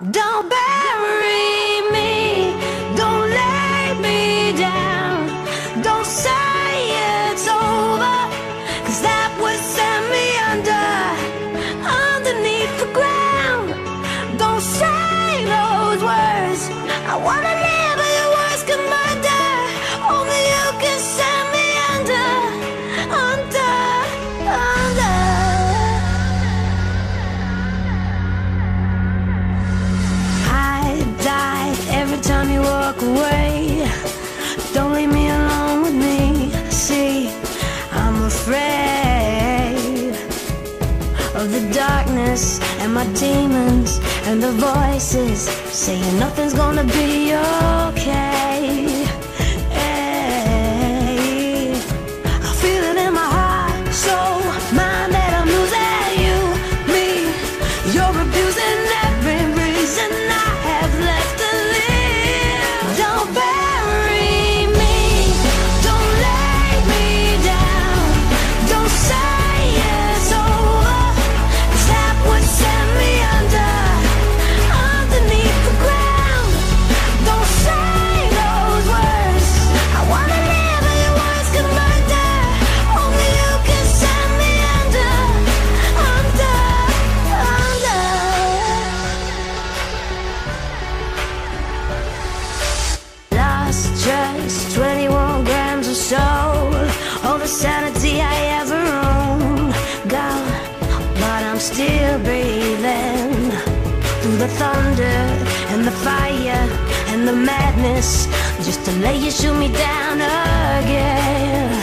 Don't bury me, don't lay me down. Don't say it's over, 'cause that would send me underneath the ground. Don't say those words, I wanna live but your words can murder. Only you can send me under. Every time you walk away, don't leave me alone with me. See, I'm afraid of the darkness and my demons and the voices saying nothing's gonna be okay. Hey, I feel it in my heart, soul, mind that I'm losing you, me. You're abusing every reason I have left to live. Don't bury me, don't lay me down. Don't say it's over, 'cause that would send me underneath the ground. Don't say those words, I wanna live but your words can murder. Only you can send me under. Lost trust, 21 grams of soul, all the sanity I ever owned, gone, but I'm still breathing. Through the thunder and the fire and the madness, just to lay you shoot me down again.